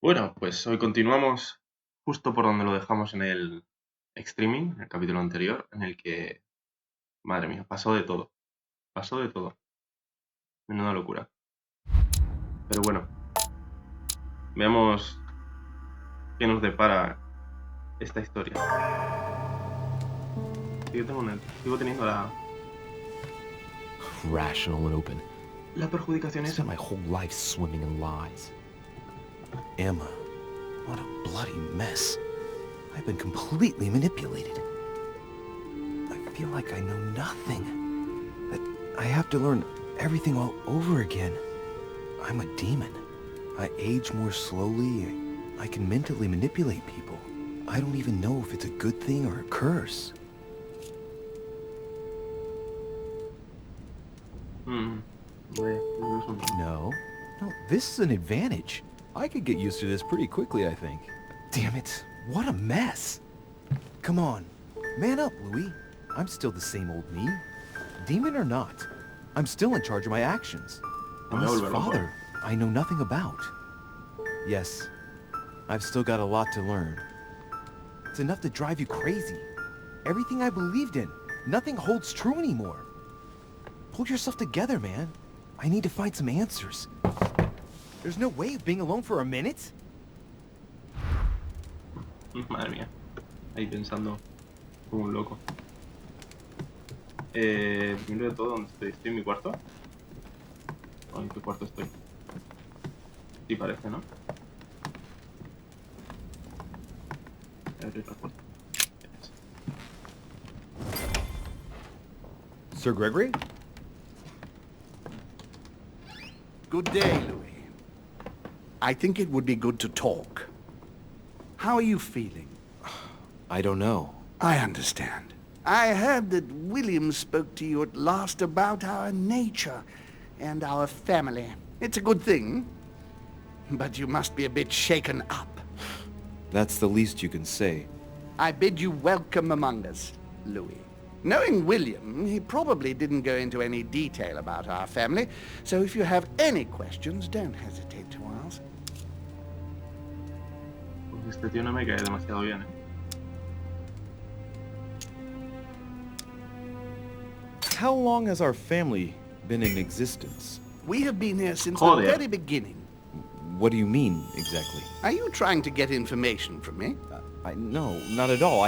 Bueno, pues hoy continuamos justo por donde lo dejamos en el streaming, en el capítulo anterior, en el que, madre mía, pasó de todo, menuda locura. Pero bueno, veamos qué nos depara esta historia. Sigo teniendo Rational and open. la perjudicación I esa. spent my whole life swimming in lies. Emma, what a bloody mess. I've been completely manipulated. I feel like I know nothing. That I have to learn everything all over again. I'm a demon. I age more slowly. I can mentally manipulate people. I don't even know if it's a good thing or a curse. No, this is an advantage. I could get used to this pretty quickly, I think. Damn it, what a mess. Come on, man up, Louis. I'm still the same old me. Demon or not, I'm still in charge of my actions. And this father, I know nothing about. Yes, I've still got a lot to learn. It's enough to drive you crazy. Everything I believed in, nothing holds true anymore. Pull yourself together, man. I need to find some answers. There's no way of being alone for a minute. Madre mía, ahí pensando como un loco. Primero de todo, ¿dónde estoy? ¿Estoy en mi cuarto? ¿O en qué cuarto estoy? Sí parece, ¿no? Voy a abrir la puerta. Sir Gregory? Good day, Louis. I think it would be good to talk. How are you feeling? I don't know. I understand. I heard that William spoke to you at last about our nature and our family. It's a good thing, but you must be a bit shaken up. That's the least you can say. I bid you welcome among us, Louis. Knowing William, he probably didn't go into any detail about our family, so if you have any questions, don't hesitate to ask. Pues este tío no me cae demasiado bien, ¿eh? How long has our family been in existence? We have been here since Joder. the very beginning. What do you mean, exactly? Are you trying to get information from me? No, not at all.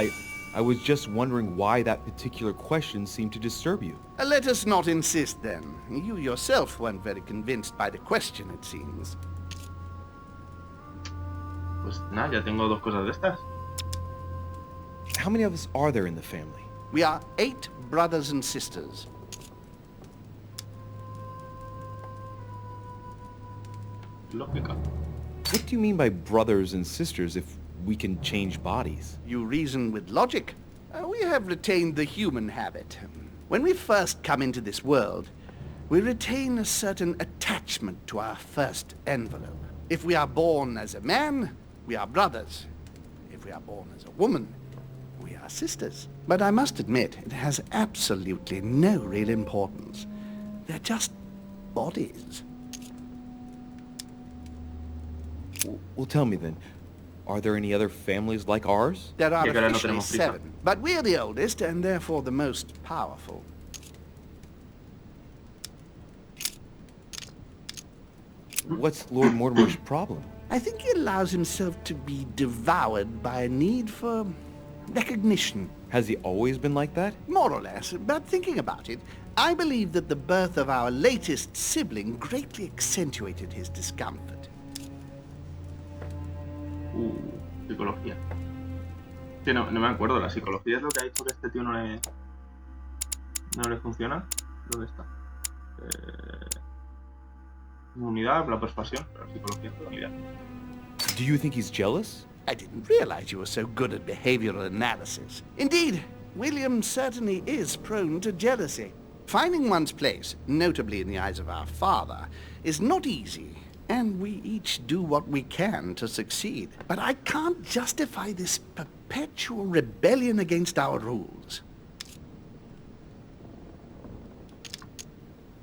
I was just wondering why that particular question seemed to disturb you. Let us not insist, then. You yourself weren't very convinced by the question, it seems. Pues nada, ya tengo dos cosas de estas. How many of us are there in the family? We are 8 brothers and sisters. Lógica. What do you mean by brothers and sisters if we can change bodies? You reason with logic. We have retained the human habit. When we first come into this world, we retain a certain attachment to our first envelope. If we are born as a man, we are brothers. If we are born as a woman, we are sisters. But I must admit, it has absolutely no real importance. They're just bodies. Well, tell me then, are there any other families like ours? There are Y que ahora no officially tenemos prisa. 7, but we're the oldest and therefore the most powerful. What's Lord Mortimer's problem? I think he allows himself to be devoured by a need for recognition. Has he always been like that? More or less, but thinking about it, I believe that the birth of our latest sibling greatly accentuated his discomfort. Psicología. Sí, no me acuerdo. La psicología es lo que ha dicho que a este tío no le funciona. ¿Dónde está? Inmunidad, la persuasión, pero la psicología no idea. Do you think he's jealous? I didn't realize you were so good at behavioral analysis. Indeed, William certainly is prone to jealousy. Finding one's place, notably in the eyes of our father, is not easy, and we each do what we can to succeed. But I can't justify this perpetual rebellion against our rules.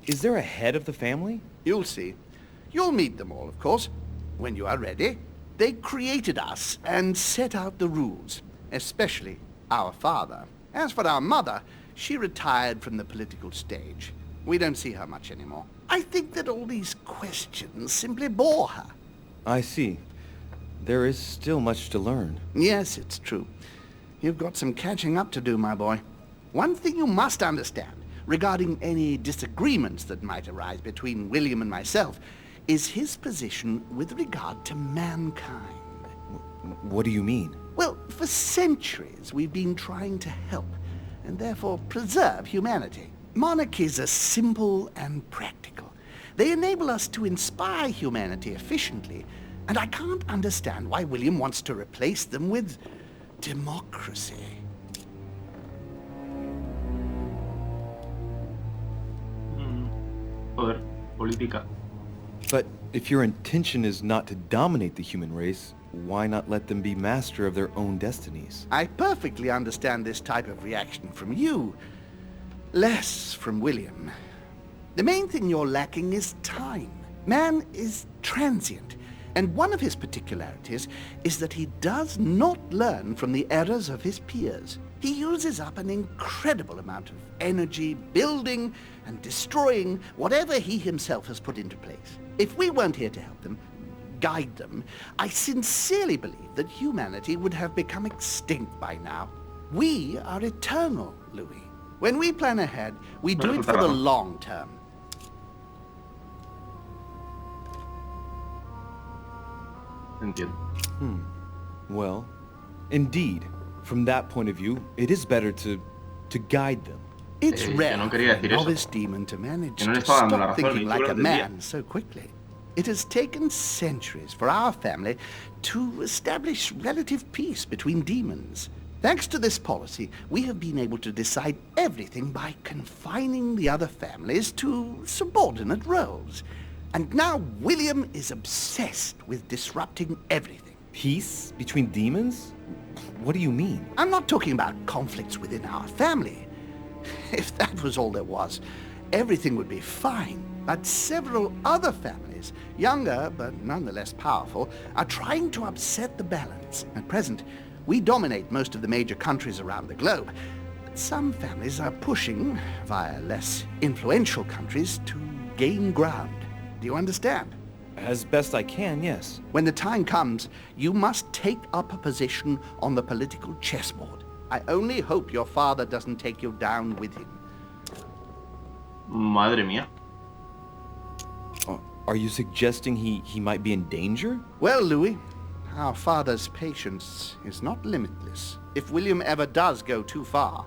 Is there a head of the family? You'll see. You'll meet them all, of course, when you are ready. They created us and set out the rules, especially our father. As for our mother, she retired from the political stage. We don't see her much anymore. I think that all these questions simply bore her. I see. There is still much to learn. Yes, it's true. You've got some catching up to do, my boy. One thing you must understand, regarding any disagreements that might arise between William and myself, is his position with regard to mankind. What do you mean? Well, for centuries we've been trying to help, and therefore preserve humanity. Monarchies are simple and practical. They enable us to inspire humanity efficiently, and I can't understand why William wants to replace them with democracy. Poder, política. But if your intention is not to dominate the human race, why not let them be master of their own destinies? I perfectly understand this type of reaction from you, less from William. The main thing you're lacking is time. Man is transient, and one of his particularities is that he does not learn from the errors of his peers. He uses up an incredible amount of energy building and destroying whatever he himself has put into place. If we weren't here to help them, guide them, I sincerely believe that humanity would have become extinct by now. We are eternal, Louis. When we plan ahead, we do it for the long term. Entiendo. Well, indeed, from that point of view, it is better to guide them. It's Yo rare no for quería a decir eso. novice demon to manage Yo no le to estaba dando la stop razón, thinking ni like tú a lo entendías. man so quickly. It has taken centuries for our family to establish relative peace between demons. Thanks to this policy, we have been able to decide everything by confining the other families to subordinate roles. And now William is obsessed with disrupting everything. Peace between demons? What do you mean? I'm not talking about conflicts within our family. If that was all there was, everything would be fine. But several other families, younger but nonetheless powerful, are trying to upset the balance. At present, we dominate most of the major countries around the globe. But some families are pushing, via less influential countries, to gain ground. Do you understand? As best I can, yes. When the time comes, you must take up a position on the political chessboard. I only hope your father doesn't take you down with him. Madre mía. Are you suggesting he might be in danger? Well, Louis, our father's patience is not limitless. If William ever does go too far,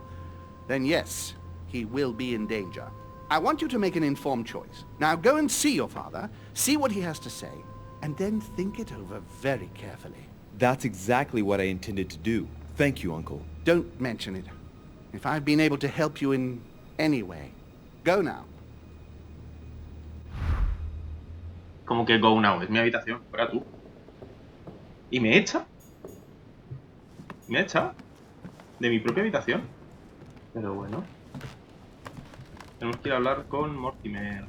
then yes, he will be in danger. I want you to make an informed choice. Now go and see your father, see what he has to say, and then think it over very carefully. That's exactly what I intended to do. Thank you, Uncle. Don't mention it. If I've been able to help you in any way, go now. Como que go now, es mi habitación, fuera tú. ¿Y me echa? ¿Me echa? ¿De mi propia habitación? Pero bueno. Tenemos que ir a hablar con Mortimer.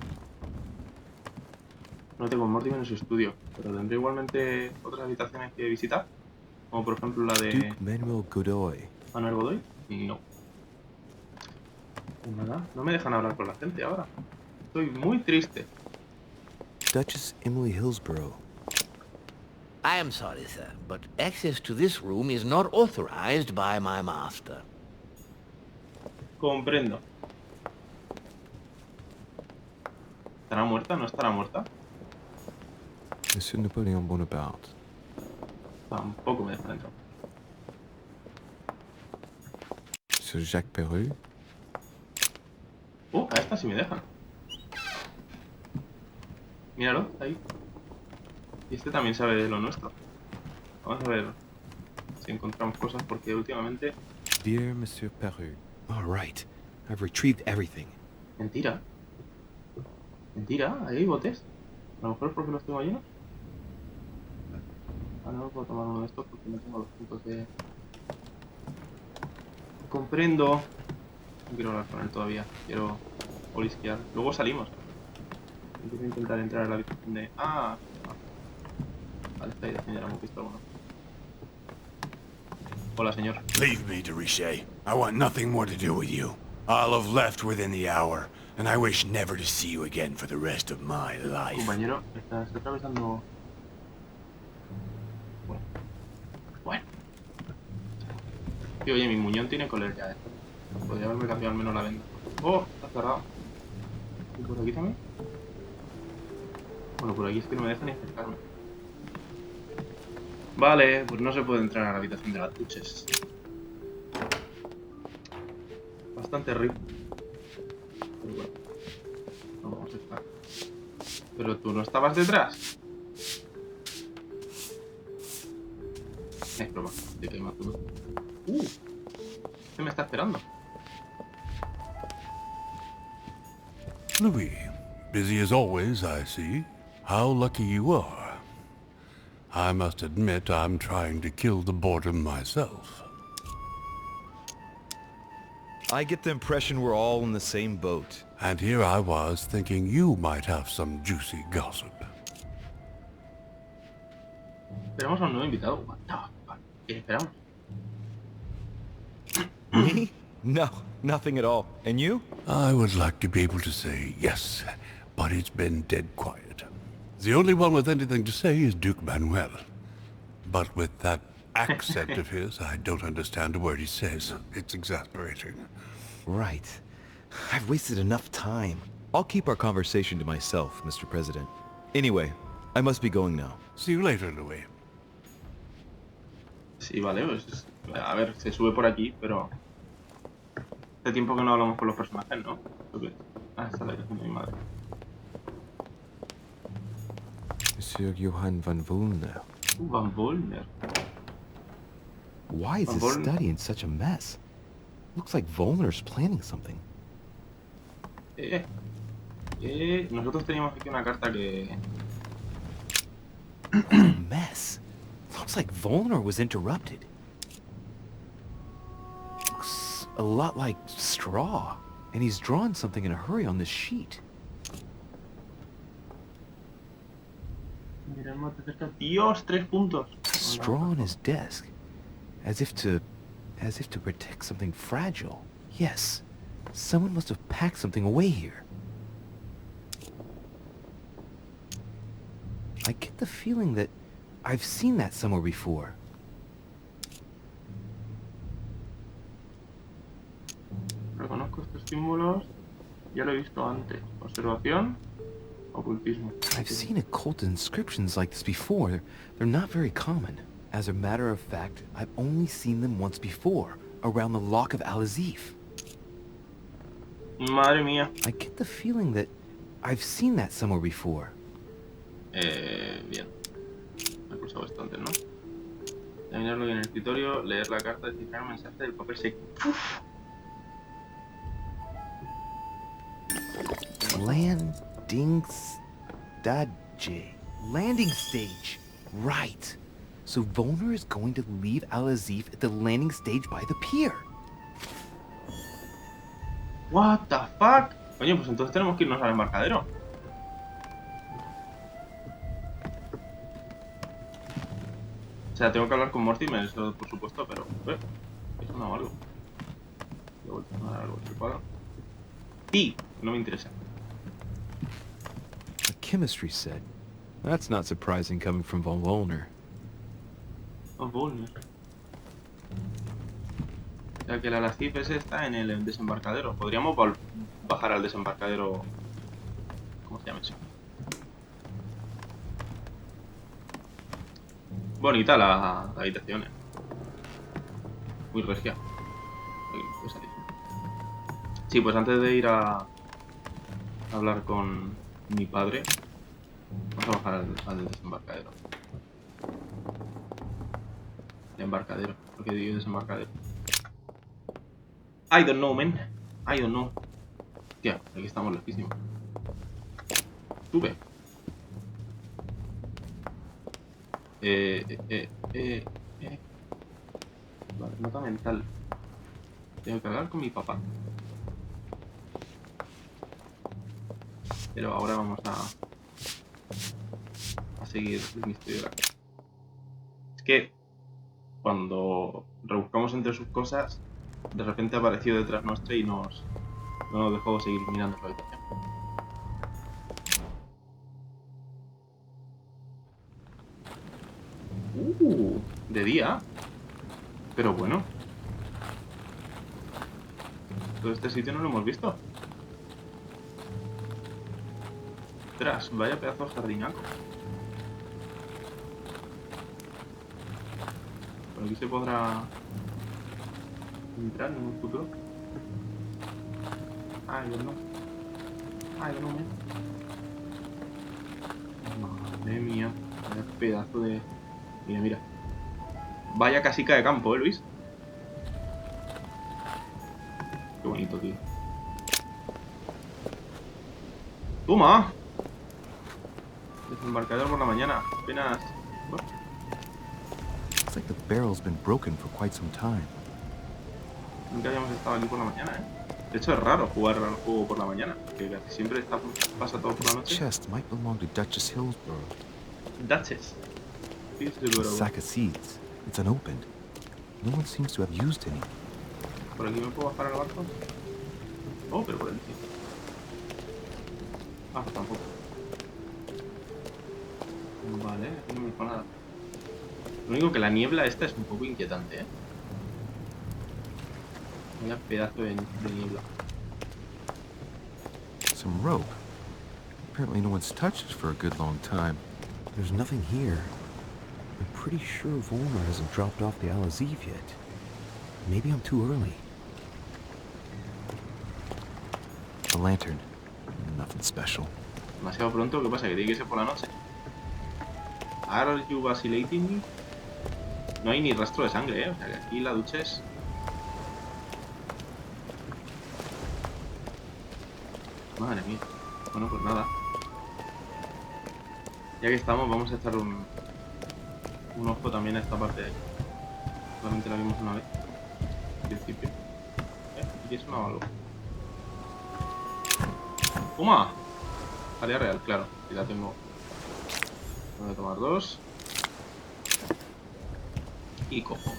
No tengo Mortimer en su estudio, pero tendré igualmente otras habitaciones que visitar. Como por ejemplo la de Duke Manuel Godoy. Manuel Godoy. No. Pues nada, no me dejan hablar con la gente ahora. Estoy muy triste. Duchess Emily Hillsborough. I am sorry, sir, but access to this room is not authorized by my master. Comprendo. ¿Estará muerta? ¿No estará muerta? Monsieur Napoleon Bonaparte. Tampoco me dejan entrar. Monsieur Jacques Perru. A esta sí me dejan. Míralo, ahí. Y este también sabe de lo nuestro. Vamos a ver si encontramos cosas porque últimamente... Dear Monsieur Perru. All right. I've retrieved everything. Mentira. Mentira, ahí hay botes. A lo mejor es porque los tengo llenos. Ahora no puedo tomar uno de estos porque no tengo los puntos de... Comprendo. No quiero hablar con él todavía. Quiero polisquear. Luego salimos. Empiezo a intentar entrar a la habitación de... Vale, esta habitación ya la hemos visto alguna. Hola, señor. Leave me, Richet. I want nothing more to do with you. I'll have left within the hour, and I wish never to see you again for the rest of my life. Compañero, está atravesando... Bueno. Tío, oye, mi muñón tiene coler ya, Podría haberme cambiado al menos la venda. ¡Oh! Está cerrado. ¿Y por aquí también? Bueno, por aquí es que no me dejan ni acercarme. Vale, pues no se puede entrar a la habitación de las duches. Bastante rico. Pero bueno, no vamos a estar. ¿Pero tú no estabas detrás? Es broma, de que hay más uno. ¿Qué me está esperando? Louis, busy as always, I see. How lucky you are. I must admit I'm trying to kill the boredom myself. I get the impression we're all in the same boat. And here I was thinking you might have some juicy gossip. Esperamos a un nuevo invitado. What the fuck? ¿Qué esperamos? Me? No, nothing at all. And you? I would like to be able to say yes, but it's been dead quiet. The only one with anything to say is Duke Manuel. But with that accent of his, I don't understand a word he says. It's exasperating. Right. I've wasted enough time. I'll keep our conversation to myself, Mr. President. Anyway, I must be going now. See you later, Louis. Sí, vale, pues... A ver, se sube por aquí, pero... Hace tiempo que no hablamos con los personajes, ¿no? Ah, esta es la habitación de mi madre. Monsieur Johann van Wöllner. Van Wöllner. Why is Van his Wöllner. study in such a mess? Looks like Wöllner's planning something. Nosotros teníamos aquí una carta que... What a mess. Looks like Wöllner was interrupted. Looks a lot like straw. And he's drawn something in a hurry on this sheet. Mira, más de cerca. Dios, 3 puntos. Straw on his desk. As if to protect something fragile. Yes. Someone must have packed something away here. I get the feeling that I've seen that somewhere before. Reconozco estos símbolos. Ya lo he visto antes. Observación. Ocultismo. I've seen occult inscriptions like this before. They're not very common. As a matter of fact, I've only seen them once before, around the Lock of Al-Azif. Madre mía. I get the feeling that I've seen that somewhere before. Bien. Me he pulsado bastante, ¿no? Examinarlo en el escritorio, leer la carta, descifrar un mensaje del papel seco. Landing stage. Landing stage. Right. So Wöllner is going to leave Al-Azif at the landing stage by the pier. What the fuck? Coño, pues entonces tenemos que irnos al embarcadero. O sea, tengo que hablar con Mortimer, eso por supuesto, pero... ¿Qué suena algo? Le he vuelto a sonar algo tripado. Sí, no me interesa. A chemistry set. That's not surprising coming from von Wöllner. Oh, Wöllner. O sea que el Alacif ese está en el desembarcadero. Podríamos bajar al desembarcadero... ¿Cómo se llama eso? Bonita la habitación, Muy regia. Aquí no puede salir. Sí, pues antes de ir a hablar con mi padre, vamos a bajar al desembarcadero. El embarcadero, porque digo desembarcadero. I don't know, man. I don't know. Tía, aquí estamos lejísimos. Sube. Vale, nota mental. Tengo que hablar con mi papá. Pero ahora vamos a seguir el misterio de la casa. que cuando rebuscamos entre sus cosas, de repente apareció detrás nuestra y no nos dejó seguir mirando su habitación. De día. Pero bueno. Todo este sitio no lo hemos visto. Ostras, vaya pedazo de jardinaco. Por aquí se podrá entrar en un futuro. Ay, no. Ay, no me. Madre mía. Vaya pedazo de... Mira, mira. Vaya casica de campo, Luis. Qué bonito, tío. ¡Toma! Desembarcador por la mañana. Apenas... Bueno, Looks like the barrel's been broken for quite some time. nunca habíamos estado aquí por la mañana, ¿eh? De hecho, es raro jugar al juego por la mañana, porque casi siempre pasa todo por la The noche. chest might belong to Duchess Hillsborough. Duchess. Sí, A seguro. sack of seeds. It's unopened. No one seems to have used any. ¿Por aquí me puedo bajar al barco? Oh, pero por el tío. Ah, tampoco. Vale, aquí no me dijo nada. Lo único que la niebla esta es un poco inquietante, ¿eh? Vaya pedazo de niebla. Some rope. Apparently no one's touched it for a good long time. There's nothing here. I'm pretty sure Wöllner hasn't dropped off the Al-Aziz yet. Maybe I'm too early. A lantern. Nothing special. Demasiado pronto, ¿qué pasa? ¿Que tiene que ser por la noche? Are you vacillating me? No hay ni rastro de sangre, ¿eh? O sea que aquí la ducha es... Madre mía. Bueno, pues nada. Ya que estamos, vamos a echar un ojo también a esta parte de aquí. Solamente la vimos una vez. Al principio. Aquí es algo. ¡Toma! Jalea real, claro. Y la tengo. Voy a tomar 2. Y cojo.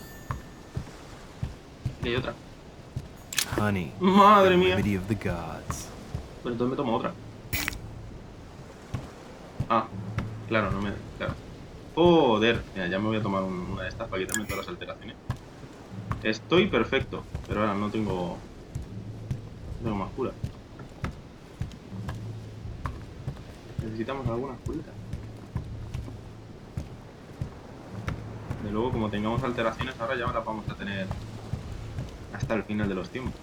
Y hay otra. Honey. ¡Madre the mía! remedy of the gods. Pero entonces me tomo otra. Ah, claro, no me... Claro. Joder. Mira, ya me voy a tomar una de estas para quitarme todas las alteraciones. Estoy perfecto. Pero ahora no tengo... No tengo más cura. Necesitamos algunas curitas. De luego, como tengamos alteraciones, ahora ya las vamos a tener hasta el final de los tiempos.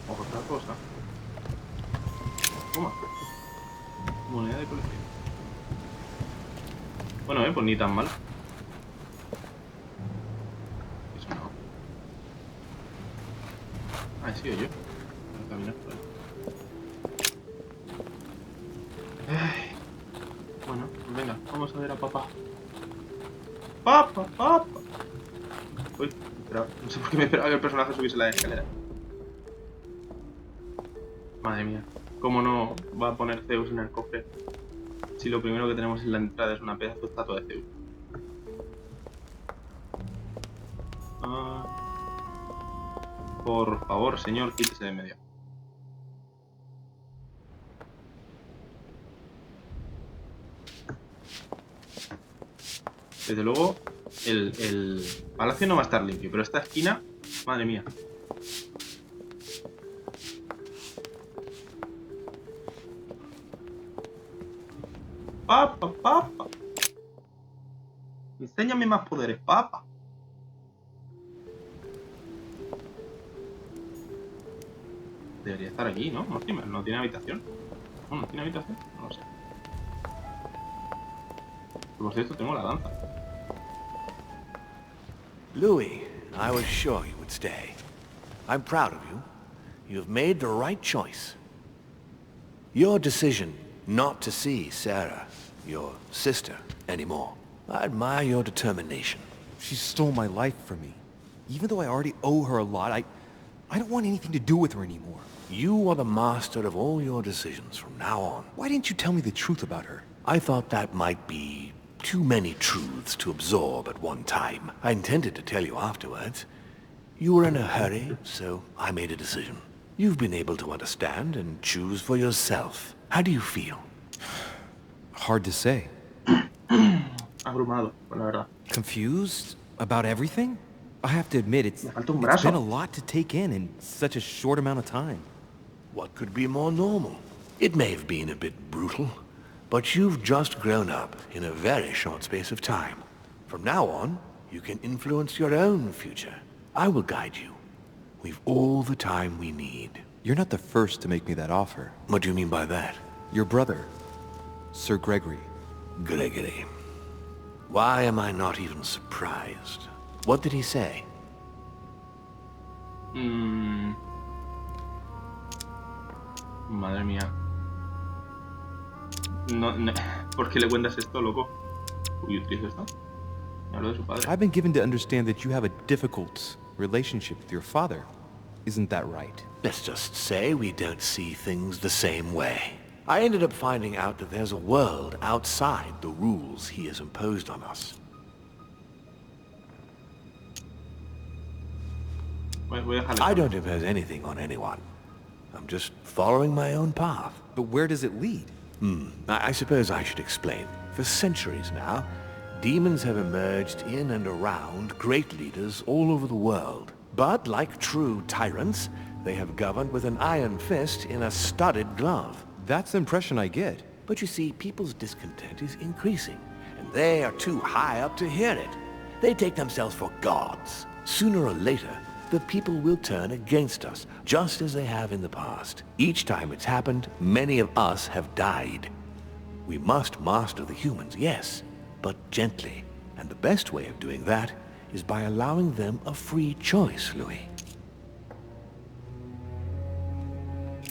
Otra cosa. Toma. Moneda de colección. Bueno, pues ni tan mal. Eso no. Ah, he sido yo. Voy a caminar por ahí. Ay. Bueno, pues venga, vamos a ver a papá. ¡Papá, papá! Uy, espera, no sé por qué me esperaba que el personaje subiese la escalera. Madre mía, ¿cómo no va a poner Zeus en el cofre si lo primero que tenemos en la entrada es una pedazo de estatua de Zeus? Por favor, señor, quítese de medio. Desde luego, el palacio no va a estar limpio, pero esta esquina, madre mía. Papa, papa. Enséñame más poderes, papa. Debería estar aquí, ¿no? No tiene habitación. No tiene habitación, no lo sé. Por cierto, tengo la danza. Louis, I was sure you would stay. I'm proud of you. You have made the right choice. Your decision not to see Sarah, your sister, anymore. I admire your determination. She stole my life from me. Even though I already owe her a lot, I don't want anything to do with her anymore. You are the master of all your decisions from now on. Why didn't you tell me the truth about her? I thought that might be Too many truths to absorb at one time. I intended to tell you afterwards. You were in a hurry, so I made a decision. You've been able to understand and choose for yourself. How do you feel? Hard to say. Abrumado, la verdad. Confused about everything? I have to admit, it's Me falta un been brazo. a lot to take in such a short amount of time. What could be more normal? It may have been a bit brutal, but you've just grown up in a very short space of time. From now on, you can influence your own future. I will guide you. We've all the time we need. You're not the first to make me that offer. What do you mean by that? Your brother, Sir Gregory. Gregory. Why am I not even surprised? What did he say? Madre mía. No, ¿por qué le cuentas esto, loco? Uy, utilizo esto. Me hablo de su padre. I've been given to understand that you have a difficult relationship with your father. Isn't that right? Let's just say we don't see things the same way. I ended up finding out that there's a world outside the rules he has imposed on us. Voy a dejarle. I don't impose anything on anyone. I'm just following my own path. But where does it lead? I suppose I should explain. For centuries now, demons have emerged in and around great leaders all over the world. But like true tyrants, they have governed with an iron fist in a studded glove. That's the impression I get. But you see, people's discontent is increasing, and they are too high up to hear it. They take themselves for gods. Sooner or later, the people will turn against us, just as they have in the past. Each time it's happened, many of us have died. We must master the humans, yes, but gently. And the best way of doing that is by allowing them a free choice, Louis.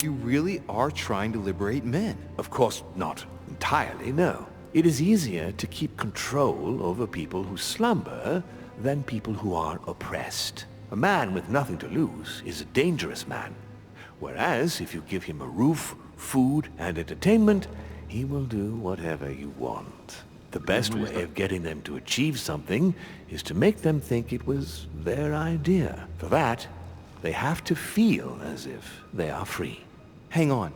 You really are trying to liberate men. Of course, not entirely, no. It is easier to keep control over people who slumber than people who are oppressed. A man with nothing to lose is a dangerous man. Whereas, if you give him a roof, food, and entertainment, he will do whatever you want. The best way of getting them to achieve something is to make them think it was their idea. For that, they have to feel as if they are free. Hang on.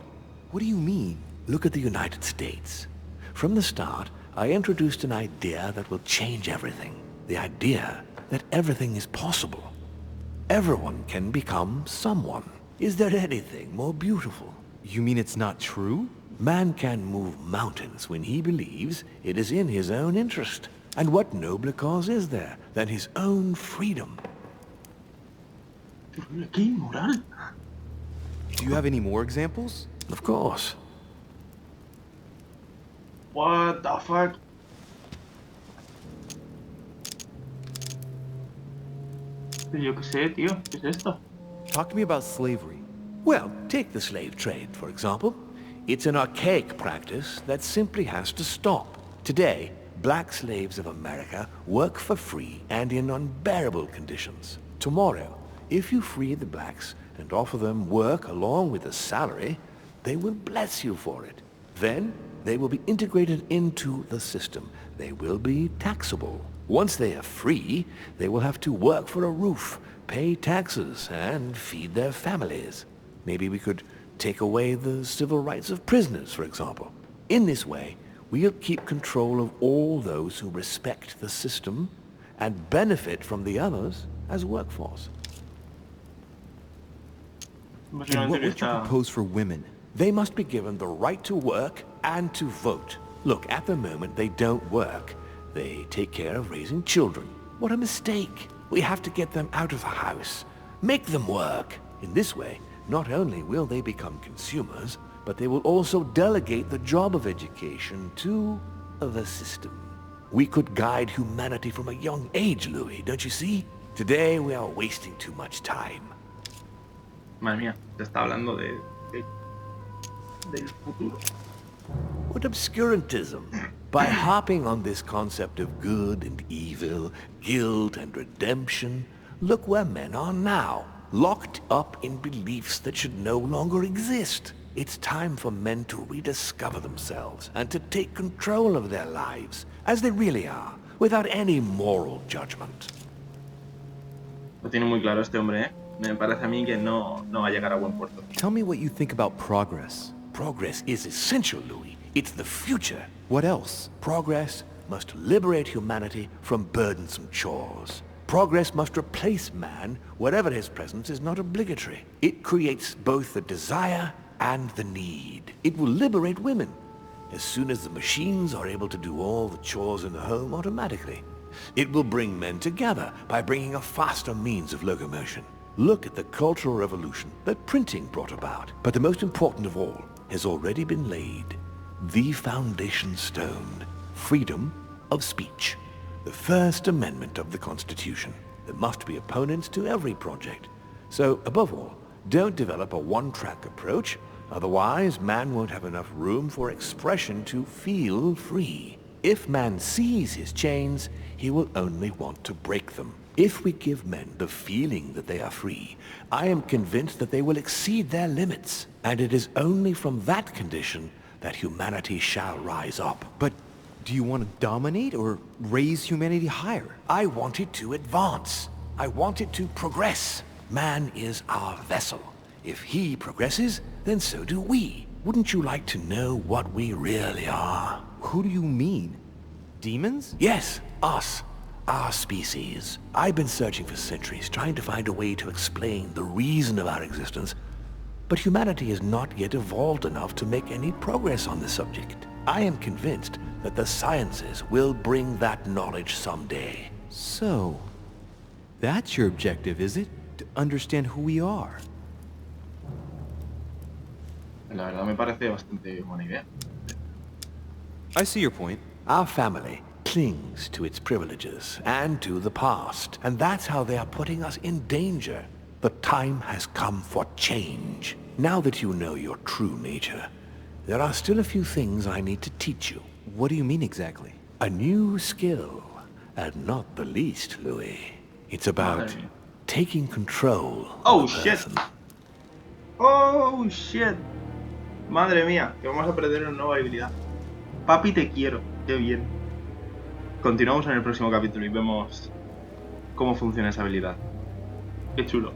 What do you mean? Look at the United States. From the start, I introduced an idea that will change everything. The idea that everything is possible. Everyone can become someone. Is there anything more beautiful? You mean it's not true? Man can move mountains when he believes it is in his own interest. And what nobler cause is there than his own freedom? ¿Qué moral? Do you have any more examples? Of course. What the fuck? Yo qué sé, tío. ¿Qué es esto? Talk to me about slavery. Well, take the slave trade, for example. It's an archaic practice that simply has to stop. Today, black slaves of America work for free and in unbearable conditions. Tomorrow, if you free the blacks and offer them work along with a salary, they will bless you for it. Then, they will be integrated into the system. They will be taxable. Once they are free, they will have to work for a roof, pay taxes, and feed their families. Maybe we could take away the civil rights of prisoners, for example. In this way, we'll keep control of all those who respect the system and benefit from the others as a workforce. And what would you propose for women? They must be given the right to work and to vote. Look, at the moment they don't work. They take care of raising children. What a mistake. We have to get them out of the house. Make them work. In this way, not only will they become consumers, but they will also delegate the job of education to the system. We could guide humanity from a young age, Louis, don't you see? Today we are wasting too much time. Madre mía, te está hablando del futuro. What obscurantism! By harping on this concept of good and evil, guilt and redemption, look where men are now, locked up in beliefs that should no longer exist. It's time for men to rediscover themselves and to take control of their lives as they really are, without any moral judgment. Lo tiene muy claro este hombre, ¿eh? Me parece a mí que no va a llegar a buen puerto. Tell me what you think about progress. Progress is essential, Louis. It's the future. What else? Progress must liberate humanity from burdensome chores. Progress must replace man wherever his presence is not obligatory. It creates both the desire and the need. It will liberate women as soon as the machines are able to do all the chores in the home automatically. It will bring men together by bringing a faster means of locomotion. Look at the cultural revolution that printing brought about. But the most important of all has already been laid. The foundation stone. Freedom of speech. The First Amendment of the Constitution. There must be opponents to every project. So, above all, don't develop a one-track approach. Otherwise, man won't have enough room for expression to feel free. If man sees his chains, he will only want to break them. If we give men the feeling that they are free, I am convinced that they will exceed their limits. And it is only from that condition that humanity shall rise up. But do you want to dominate or raise humanity higher? I want it to advance. I want it to progress. Man is our vessel. If he progresses, then so do we. Wouldn't you like to know what we really are? Who do you mean? Demons? Yes, us. Our species. I've been searching for centuries, trying to find a way to explain the reason of our existence. But humanity has not yet evolved enough to make any progress on the subject. I am convinced that the sciences will bring that knowledge someday. So, that's your objective, is it? To understand who we are? La verdad me parece bastante buena idea. I see your point. Our family clings to its privileges and to the past, and that's how they are putting us in danger. The time has come for change. Now that you know your true nature, there are still a few things I need to teach you. What do you mean exactly? A new skill, and not the least, Louis. It's about Madre mía. taking control Oh, of a shit. person. ¡Oh, shit! Madre mía, que vamos a aprender una nueva habilidad. Papi, te quiero. Qué bien. Continuamos en el próximo capítulo y vemos cómo funciona esa habilidad. Qué chulo.